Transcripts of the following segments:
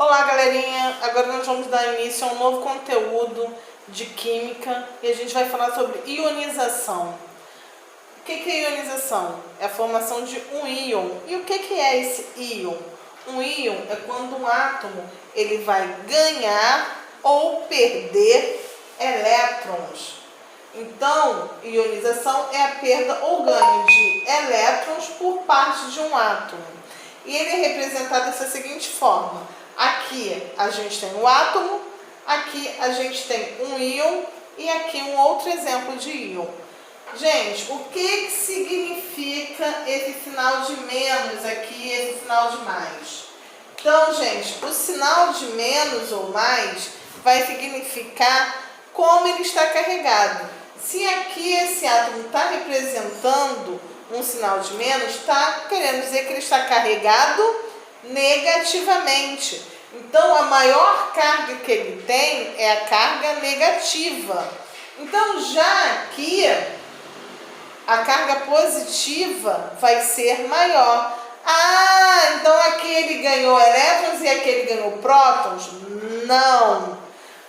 Olá, galerinha! Agora nós vamos dar início a um novo conteúdo de química e a gente vai falar sobre ionização. O que é ionização? É a formação de um íon. E o que é esse íon? Um íon é quando um átomo ele vai ganhar ou perder elétrons. Então, ionização é a perda ou ganho de elétrons por parte de um átomo. E ele é representado dessa seguinte forma. Aqui a gente tem um átomo, aqui a gente tem um íon e aqui um outro exemplo de íon. Gente, o que significa esse sinal de menos aqui e esse sinal de mais? Então, gente, o sinal de menos ou mais vai significar como ele está carregado. Se aqui esse átomo está representando um sinal de menos, está querendo dizer que ele está carregado negativamente. Então, a maior carga que ele tem é a carga negativa. Então, já aqui, a carga positiva vai ser maior. Então aqui ele ganhou elétrons e aqui ele ganhou prótons? Não.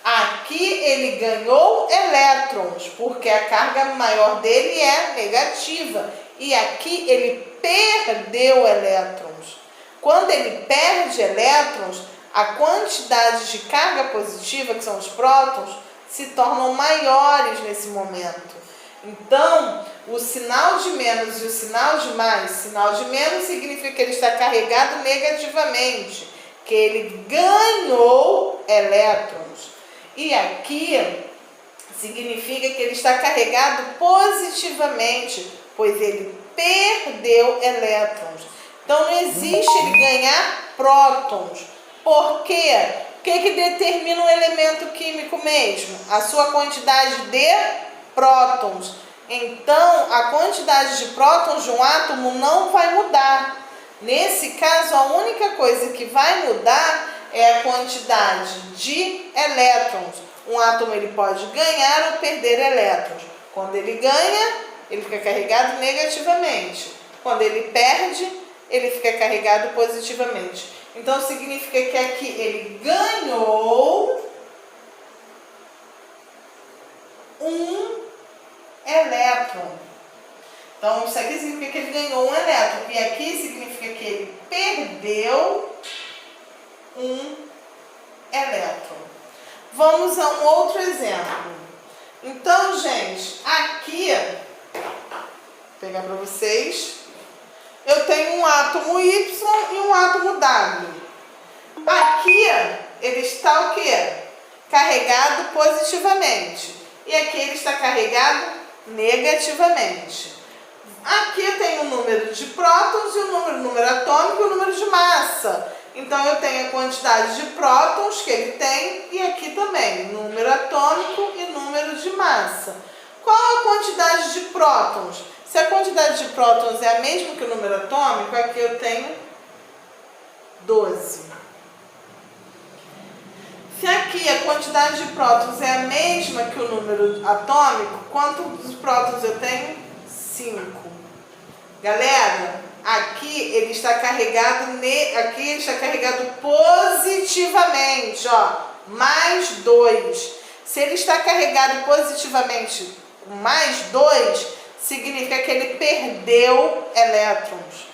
Aqui ele ganhou elétrons, porque a carga maior dele é negativa. E aqui ele perdeu elétrons. Quando ele perde elétrons, a quantidade de carga positiva, que são os prótons, se tornam maiores nesse momento. Então, o sinal de menos e o sinal de mais, sinal de menos significa que ele está carregado negativamente, que ele ganhou elétrons. E aqui significa que ele está carregado positivamente, pois ele perdeu elétrons. Então, não existe ele ganhar prótons. Por quê? O que determina um elemento químico mesmo? A sua quantidade de prótons. Então, a quantidade de prótons de um átomo não vai mudar. Nesse caso, a única coisa que vai mudar é a quantidade de elétrons. Um átomo ele pode ganhar ou perder elétrons. Quando ele ganha, ele fica carregado negativamente. Quando ele perde, ele fica carregado positivamente. Então, significa que aqui ele ganhou um elétron. Então, isso aqui significa que ele ganhou um elétron. E aqui significa que ele perdeu um elétron. Vamos a um outro exemplo. Então, gente, aqui, vou pegar para vocês. Eu tenho um átomo Y e um átomo W. Aqui, ele está o quê? Carregado positivamente. E aqui ele está carregado negativamente. Aqui eu tenho o número de prótons e o número atômico e o número de massa. Então, eu tenho a quantidade de prótons que ele tem e aqui também, número atômico e número de massa. Qual a quantidade de prótons? Se a quantidade de prótons é a mesma que o número atômico, aqui eu tenho 12. Se aqui a quantidade de prótons é a mesma que o número atômico, quantos prótons eu tenho? 5. Galera, aqui ele está carregado, positivamente, ó, mais 2. Se ele está carregado positivamente com mais 2, significa que ele perdeu elétrons.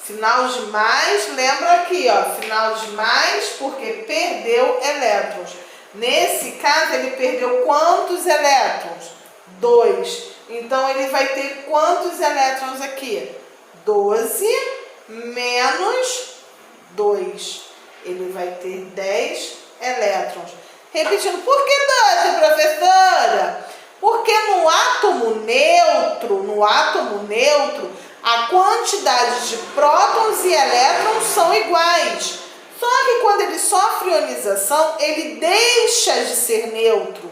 Sinal de mais, lembra aqui, ó, sinal de mais porque perdeu elétrons. Nesse caso, ele perdeu quantos elétrons? 2. Então, ele vai ter quantos elétrons aqui? 12 menos 2. Ele vai ter 10 elétrons. Repetindo, por que 12, professora? Porque no átomo neutro, a quantidade de prótons e elétrons são iguais. Só que quando ele sofre ionização, ele deixa de ser neutro.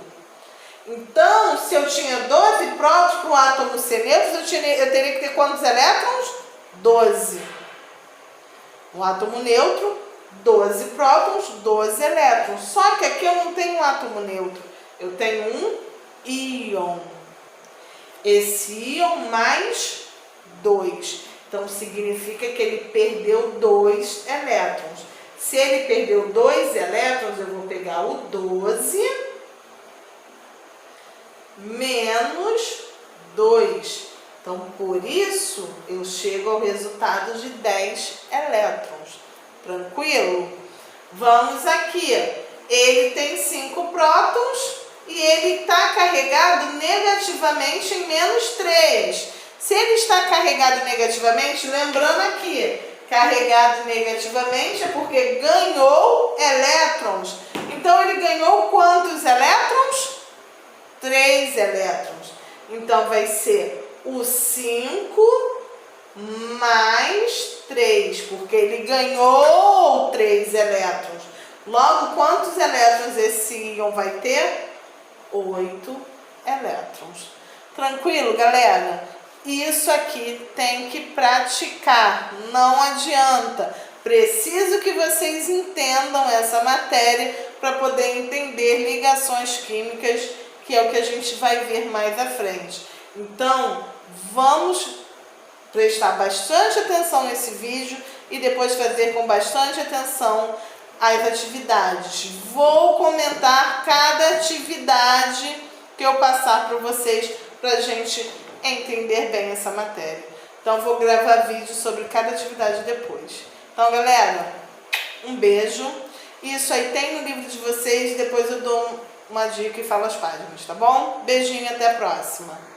Então, se eu tinha 12 prótons para o átomo ser neutro, eu teria que ter quantos elétrons? 12. No átomo neutro, 12 prótons, 12 elétrons. Só que aqui eu não tenho um átomo neutro, eu tenho um íon. Esse íon mais 2. Então, significa que ele perdeu 2 elétrons. Se ele perdeu 2 elétrons, eu vou pegar o 12 menos 2. Então, por isso, eu chego ao resultado de 10 elétrons. Tranquilo? Vamos aqui. Ele tem 5 prótons e ele está carregado negativamente em menos 3. Se ele está carregado negativamente, lembrando aqui, carregado negativamente é porque ganhou elétrons. Então, ele ganhou quantos elétrons? 3 elétrons. Então, vai ser o 5 mais 3, porque ele ganhou 3 elétrons. Logo, quantos elétrons esse íon vai ter? 8 elétrons. Tranquilo, galera? Isso aqui tem que praticar, não adianta. Preciso que vocês entendam essa matéria para poder entender ligações químicas, que é o que a gente vai ver mais à frente. Então, vamos prestar bastante atenção nesse vídeo e depois fazer com bastante atenção as atividades. Vou comentar cada atividade que eu passar para vocês, para a gente entender bem essa matéria. Então, vou gravar vídeo sobre cada atividade depois. Então, galera, um beijo. Isso aí tem no livro de vocês, depois eu dou uma dica e falo as páginas, tá bom? Beijinho, até a próxima.